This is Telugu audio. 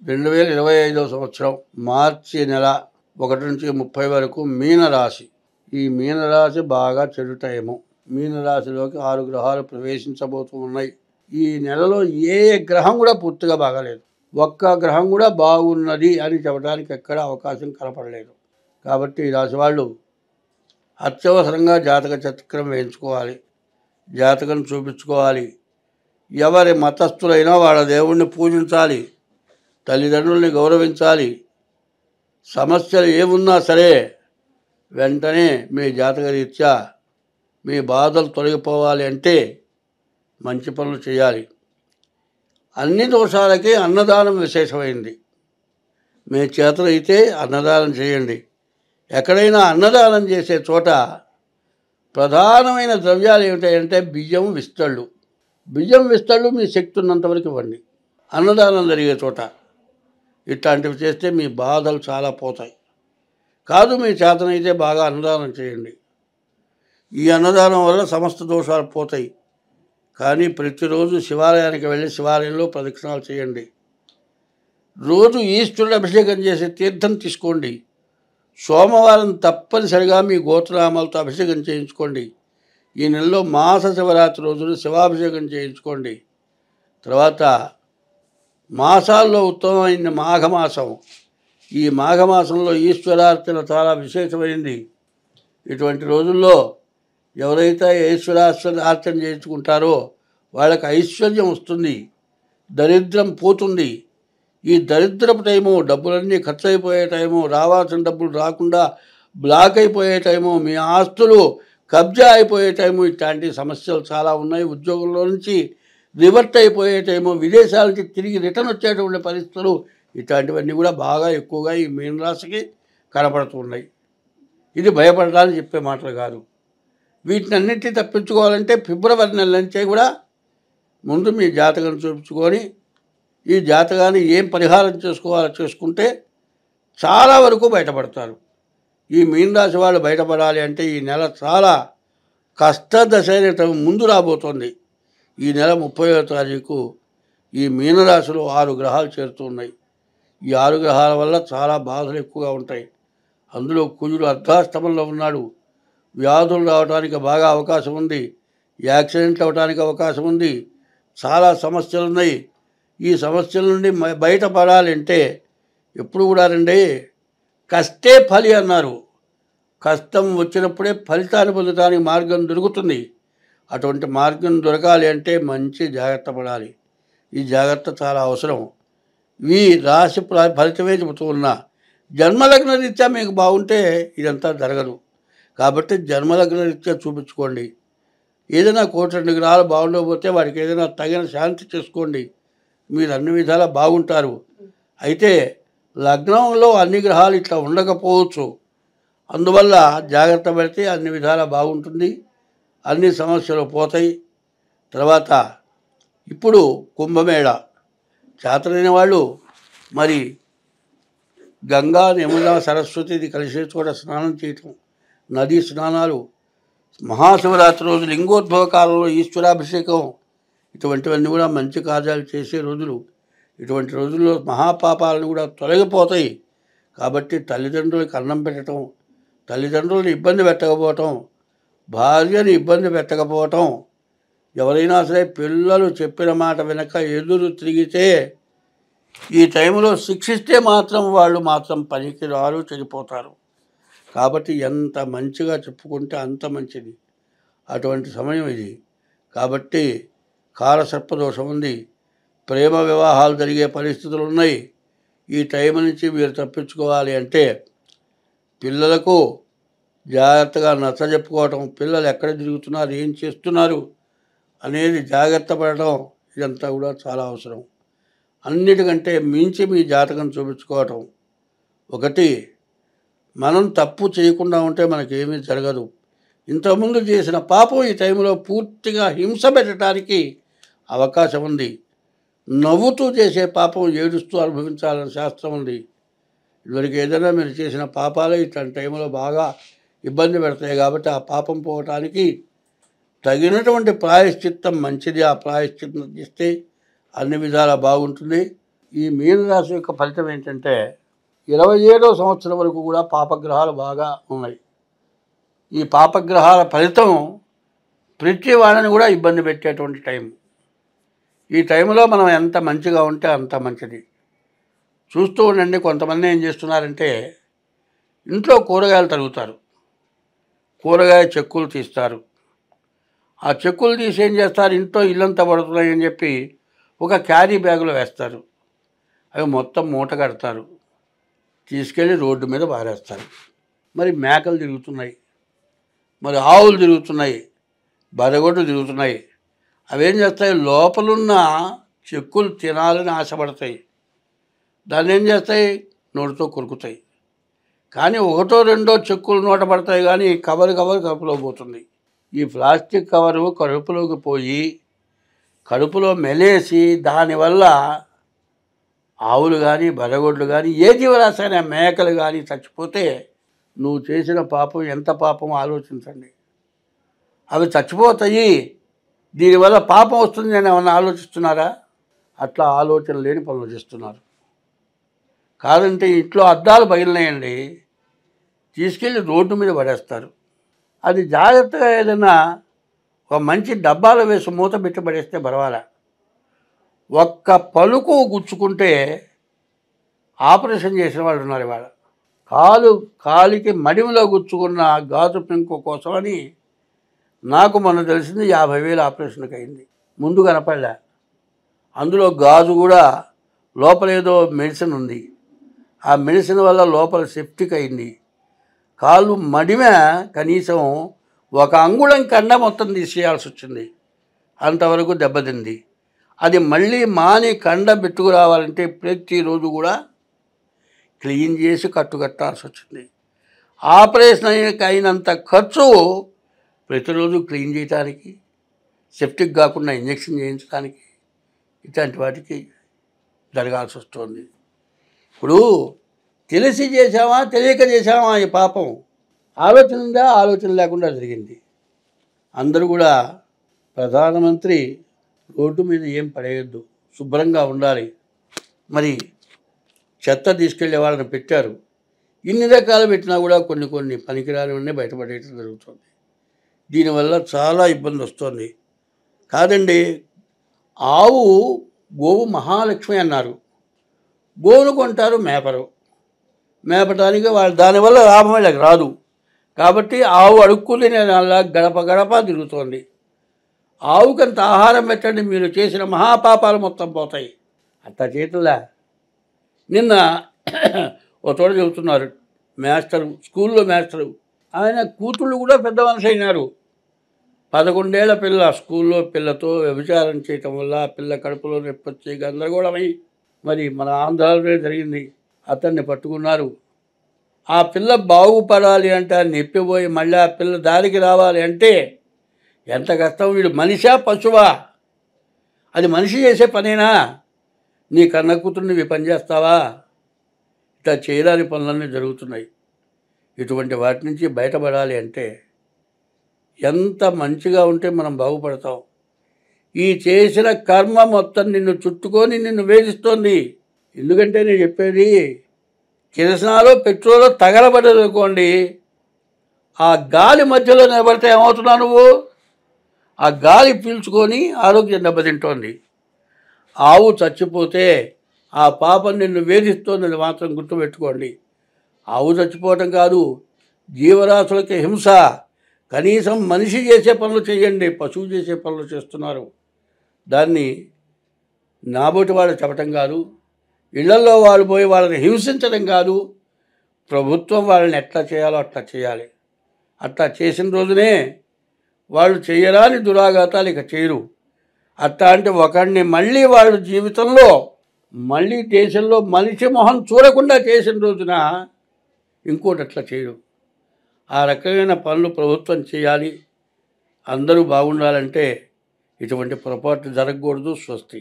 2025వ సంవత్సరం మార్చి నెల 1 నుంచి 30 వరకు మీనరాశి. ఈ మీనరాశి బాగా చెడు టైము. మీనరాశిలోకి 6 గ్రహాలు ప్రవేశించబోతూ ఉన్నాయి. ఈ నెలలో ఏ గ్రహం కూడా పూర్తిగా బాగాలేదు. ఒక్క గ్రహం కూడా బాగున్నది అని చెప్పడానికి ఎక్కడ అవకాశం కనపడలేదు. కాబట్టి ఈ రాశి వాళ్ళు అత్యవసరంగా జాతక చక్రం వేయించుకోవాలి, జాతకం చూపించుకోవాలి. ఎవరి మతస్థులైనా వాళ్ళ దేవుణ్ణి పూజించాలి, తల్లిదండ్రుల్ని గౌరవించాలి. సమస్యలు ఏమున్నా సరే వెంటనే మీ జాతకరీత్యా మీ బాధలు తొలగిపోవాలి అంటే మంచి పనులు చేయాలి. అన్ని దోషాలకి అన్నదానం విశేషమైంది. మీ చేతనైతే అన్నదానం చేయండి. ఎక్కడైనా అన్నదానం చేసే చోట ప్రధానమైన ద్రవ్యాలు ఏమిటాయంటే బియ్యం, విస్తళ్ళు. బియ్యం, విస్తళ్ళు మీ శక్తి ఉన్నంతవరకు ఇవ్వండి. అన్నదానం జరిగే చోట ఇట్లాంటివి చేస్తే మీ బాధలు చాలా పోతాయి. కాదు మీ చేతనైతే బాగా అన్నదానం చేయండి. ఈ అన్నదానం వల్ల సమస్త దోషాలు పోతాయి. కానీ ప్రతిరోజు శివాలయానికి వెళ్ళి శివాలయంలో ప్రదక్షిణాలు చేయండి. రోజు ఈశ్వరుడు అభిషేకం చేసే తీర్థం తీసుకోండి. సోమవారం తప్పనిసరిగా మీ గోత్రనామాలతో అభిషేకం చేయించుకోండి. ఈ నెలలో మాస శివరాత్రి రోజున శివాభిషేకం చేయించుకోండి. తర్వాత మాసాల్లో ఉత్తమమైన మాఘమాసం. ఈ మాఘమాసంలో ఈశ్వరార్చన చాలా విశేషమైంది. ఇటువంటి రోజుల్లో ఎవరైతే ఈశ్వరార్చన చేయించుకుంటారో వాళ్ళకి ఐశ్వర్యం వస్తుంది, దరిద్రం పోతుంది. ఈ దరిద్రపు టైము, డబ్బులన్నీ ఖర్చు అయిపోయే టైము, రావాల్సిన డబ్బులు రాకుండా బ్లాక్ అయిపోయే టైము, మీ ఆస్తులు కబ్జా అయిపోయే టైము, ఇట్లాంటి సమస్యలు చాలా ఉన్నాయి. ఉద్యోగంలో నుంచి రివర్ట్ అయిపోయే టైము, విదేశాల నుంచి తిరిగి రిటర్న్ వచ్చేటువంటి పరిస్థితులు, ఇట్లాంటివన్నీ కూడా బాగా ఎక్కువగా ఈ మీనరాశికి కనపడుతున్నాయి. ఇది భయపడడానికి చెప్పే మాటలు కాదు. వీటిని అన్నింటినీ తప్పించుకోవాలంటే ఫిబ్రవరి నెల నుంచే కూడా ముందు మీ జాతకం చూపించుకొని ఈ జాతకాన్ని ఏం పరిహారం చేసుకోవాలో చేసుకుంటే చాలా వరకు బయటపడతారు. ఈ మీనరాశి వాళ్ళు బయటపడాలి అంటే ఈ నెల చాలా కష్టదశ ముందు రాబోతోంది. ఈ నెల 30వ తారీఖు ఈ మీనరాశిలో 6 గ్రహాలు చేరుతున్నాయి. ఈ 6 గ్రహాల వల్ల చాలా బాధలు ఎక్కువగా ఉంటాయి. అందులో కుజుడు అర్ధాష్టమంలో ఉన్నాడు. వ్యాధులు రావడానికి బాగా అవకాశం ఉంది. యాక్సిడెంట్లు అవ్వడానికి అవకాశం ఉంది. చాలా సమస్యలు ఉన్నాయి. ఈ సమస్యల నుండి బయటపడాలంటే ఎప్పుడు కూడా రండి, కష్టే ఫలి అన్నారు. కష్టం వచ్చినప్పుడే ఫలితాన్ని పొందడానికి మార్గం దొరుకుతుంది. అటువంటి మార్గం దొరకాలి అంటే మంచి జాగ్రత్త పడాలి. ఈ జాగ్రత్త చాలా అవసరం. ఈ రాశి ఫలితమే చెబుతూ ఉన్నా. జన్మలగ్న రీత్యా మీకు బాగుంటే ఇదంతా జరగదు. కాబట్టి జన్మలగ్న రీత్యా చూపించుకోండి. ఏదైనా 1-2 గ్రహాలు బాగుండకపోతే వాడికి ఏదైనా తగిన శాంతి చేసుకోండి. మీరు అన్ని విధాలా బాగుంటారు. అయితే లగ్నంలో అన్ని గ్రహాలు ఇట్లా ఉండకపోవచ్చు. అందువల్ల జాగ్రత్త పడితే అన్ని విధాలా బాగుంటుంది, అన్ని సమస్యలు పోతాయి. తర్వాత ఇప్పుడు కుంభమేళ చేతనైన వాళ్ళు మరి గంగా, యమున, సరస్వతి ఇది కలిసే చోట స్నానం చేయటం, నదీ స్నానాలు, మహాశివరాత్రి రోజు లింగోద్భవ కాలంలో ఈశ్వరాభిషేకం, ఇటువంటివన్నీ కూడా మంచి కార్యాలు చేసే రోజులు. ఇటువంటి రోజుల్లో మహాపాపాలను కూడా తొలగిపోతాయి. కాబట్టి తల్లిదండ్రులకు అన్నం పెట్టడం, తల్లిదండ్రులను ఇబ్బంది పెట్టకపోవటం, భార్యని ఇబ్బంది పెట్టకపోవటం, ఎవరైనా సరే పిల్లలు చెప్పిన మాట వెనక ఎదురు తిరిగితే ఈ టైంలో శిక్షిస్తే మాత్రం వాళ్ళు మాత్రం పనికి రారు, చెడిపోతారు. కాబట్టి ఎంత మంచిగా చెప్పుకుంటే అంత మంచిది. అటువంటి సమయం ఇది. కాబట్టి కాలసర్పదోషం ఉంది, ప్రేమ వివాహాలు జరిగే పరిస్థితులు ఉన్నాయి. ఈ టైం నుంచి మీరు తప్పించుకోవాలి అంటే పిల్లలకు జాగ్రత్తగా నచ్చజెప్పుకోవటం, పిల్లలు ఎక్కడ తిరుగుతున్నారు, ఏం చేస్తున్నారు అనేది జాగ్రత్త పడటం, ఇదంతా కూడా చాలా అవసరం. అన్నిటికంటే మించి మీ జాతకం చూపించుకోవటం. ఒకటి, మనం తప్పు చేయకుండా ఉంటే మనకేమీ జరగదు. ఇంతకుముందు చేసిన పాపం ఈ టైంలో పూర్తిగా హింస పెట్టడానికి అవకాశం ఉంది. నవ్వుతూ చేసే పాపం ఏడుస్తూ అనుభవించాలని శాస్త్రం ఉంది. ఇదివరకు ఏదైనా మీరు చేసిన పాపాలే ఇట్లాంటి టైంలో బాగా ఇబ్బంది పెడతాయి. కాబట్టి ఆ పాపం పోవటానికి తగినటువంటి ప్రాయశ్చిత్తం మంచిది. ఆ ప్రాయశ్చిత్తం చేస్తే అన్ని విధాలా బాగుంటుంది. ఈ మీనరాశి యొక్క ఫలితం ఏంటంటే 27వ సంవత్సరం వరకు కూడా పాపగ్రహాలు బాగా ఉన్నాయి. ఈ పాపగ్రహాల ఫలితం ప్రతి వాళ్ళని కూడా ఇబ్బంది పెట్టేటువంటి టైం. ఈ టైంలో మనం ఎంత మంచిగా ఉంటే అంత మంచిది. చూస్తూ ఉండండి, కొంతమంది ఏం చేస్తున్నారంటే ఇంట్లో కూరగాయలు తరుగుతారు, కూరగాయ చెక్కులు తీస్తారు. ఆ చెక్కులు తీసి ఏం చేస్తారు, ఇంట్లో ఇల్లంతా పడుతున్నాయి అని చెప్పి ఒక క్యారీ బ్యాగులో వేస్తారు. అవి మొత్తం మూట కడతారు, తీసుకెళ్ళి రోడ్డు మీద పారేస్తారు. మరి మేకలు తిరుగుతున్నాయి, మరి ఆవులు తిరుగుతున్నాయి, బరగొడ్లు తిరుగుతున్నాయి. అవేం చేస్తాయి, లోపలున్న చెక్కులు తినాలని ఆశపడతాయి. దాన్ని ఏం చేస్తాయి, నోటితో కొరుకుతాయి. కానీ ఒకటో రెండో చెక్కులు నోట పడతాయి, కానీ కడుపులో పోతుంది. ఈ ప్లాస్టిక్ కవరు కడుపులోకి పోయి కడుపులో మెలేసి దానివల్ల ఆవులు కానీ బరగొడ్లు కానీ ఏ జీవరాశైనా మేకలు కానీ చచ్చిపోతే నువ్వు చేసిన పాపం ఎంత పాపం ఆలోచించండి. అవి చచ్చిపోతాయి, దీనివల్ల పాపం వస్తుంది అని ఏమన్నా ఆలోచిస్తున్నారా? అట్లా ఆలోచన లేని పనులు చేస్తున్నారు. కాదంటే ఇంట్లో అద్దాలు పగిలినాయండి, తీసుకెళ్ళి రోడ్డు మీద పడేస్తారు. అది జాగ్రత్తగా ఏదైనా ఒక మంచి డబ్బాలో వేసి మూత పెట్టి పడేస్తే పర్వాలా. ఒక్క పలుకు గుచ్చుకుంటే ఆపరేషన్ చేసిన వాళ్ళు ఉన్నారు ఇవాళ. కాలికి మడిమిలో గుచ్చుకున్న గాజు పెంకు కోసమని నాకు మొన్న తెలిసింది 50,000 ఆపరేషన్కి అయింది. ముందు కనపడలే. అందులో గాజు కూడా లోపల ఏదో మెడిసిన్ ఉంది, ఆ మెడిసిన్ వల్ల లోపల సెప్టిక్ అయింది. కాలు మడిమ కనీసం 1 అంగుళం కండ మొత్తం తీసేయాల్సి వచ్చింది, అంతవరకు దెబ్బతింది. అది మళ్ళీ మాని కండ పెట్టుకురావాలంటే ప్రతిరోజు కూడా క్లీన్ చేసి కట్టాల్సి వచ్చింది. ఆపరేషన్ అయినంత ఖర్చు ప్రతిరోజు క్లీన్ చేయడానికి, సెప్టిక్ కాకుండా ఇంజెక్షన్ చేయించడానికి, ఇట్లాంటి వాటికి జరగాల్సి వస్తుంది. ఇప్పుడు తెలిసి చేసామా తెలియక చేసామా ఈ పాపం, ఆలోచన ఉందా, ఆలోచన లేకుండా జరిగింది. అందరూ కూడా ప్రధానమంత్రి రోడ్డు మీద ఏం పడేయద్దు, శుభ్రంగా ఉండాలి. మరి చెత్త తీసుకెళ్లే వాళ్ళని పెట్టారు, ఇన్ని రకాలు పెట్టినా కూడా కొన్ని పనికిరానివన్నీ బయటపడేయడం జరుగుతుంది. దీనివల్ల చాలా ఇబ్బంది వస్తుంది. కాదండి, గోవు మహాలక్ష్మి అన్నారు. గోవును కొంటారు, మేపటానికి వాళ్ళు దానివల్ల లాభం వీళ్ళకి రాదు. కాబట్టి ఆవు అడుక్కుని అలా గడప తిరుగుతోంది. ఆవుకంత ఆహారం పెట్టండి, మీరు చేసిన మహాపాపాలు మొత్తం పోతాయి. అంత చేతులా. నిన్న ఒక చోట చెబుతున్నారు, స్కూల్లో మాస్టరు, ఆయన కూతుళ్ళు కూడా పెద్ద మనిషి అయినారు. 11 ఏళ్ల పిల్ల స్కూల్లో పిల్లతో వ్యభిచారం చేయటం వల్ల పిల్ల కడుపులో నొప్పొచ్చి గందరగోళమై మరి మన ఆంధ్రాలోనే జరిగింది. అతన్ని పట్టుకున్నారు. ఆ పిల్ల బాగుపడాలి అంటే నెప్పిపోయి మళ్ళీ ఆ పిల్ల దారికి రావాలి అంటే ఎంత కష్టం. వీడు మనిషా పశువా? అది మనిషి చేసే పనేనా? నీ కన్న కూతుర్ని ఇవి పని చేస్తావా? ఇట్లా చేయరాని పనులన్నీ జరుగుతున్నాయి. ఇటువంటి వాటి నుంచి బయటపడాలి అంటే ఎంత మంచిగా ఉంటే మనం బాగుపడతాం. ఈ చేసిన కర్మ మొత్తం నిన్ను చుట్టుకొని నిన్ను వేధిస్తోంది. ఎందుకంటే నేను చెప్పేది, కిరసనాలో పెట్రోలో తగలబడదనుకోండి, ఆ గాలి మధ్యలో నిలబడితే ఏమవుతున్నావు నువ్వు? ఆ గాలి పీల్చుకొని ఆరోగ్యం దెబ్బతింటోంది. ఆవు చచ్చిపోతే ఆ పాపం నిన్ను వేధిస్తోందని మాత్రం గుర్తుపెట్టుకోండి. ఆవు చచ్చిపోవటం కాదు, జీవరాశులకి హింస. కనీసం మనిషి చేసే పనులు చేయండి, పశువు చేసే పనులు చేస్తున్నారు. దాన్ని నాబోటి వాళ్ళు చెప్పటం కాదు, ఇళ్లలో వాళ్ళు పోయి వాళ్ళని హింసించడం కాదు. ప్రభుత్వం వాళ్ళని ఎట్లా చేయాలో అట్లా చేయాలి. అట్లా చేసిన రోజునే వాళ్ళు చేయరాని దురాఘాతాలు ఇక చేయరు. అట్లా అంటే ఒకడిని మళ్ళీ వాళ్ళ జీవితంలో మళ్ళీ దేశంలో మనిషి మొహం చూడకుండా చేసిన రోజున ఇంకోటి అట్లా చేయరు. ఆ రకమైన పనులు ప్రభుత్వం చేయాలి. అందరూ బాగుండాలంటే ఇటువంటి పొరపాటు జరగకూడదు. స్వస్తి.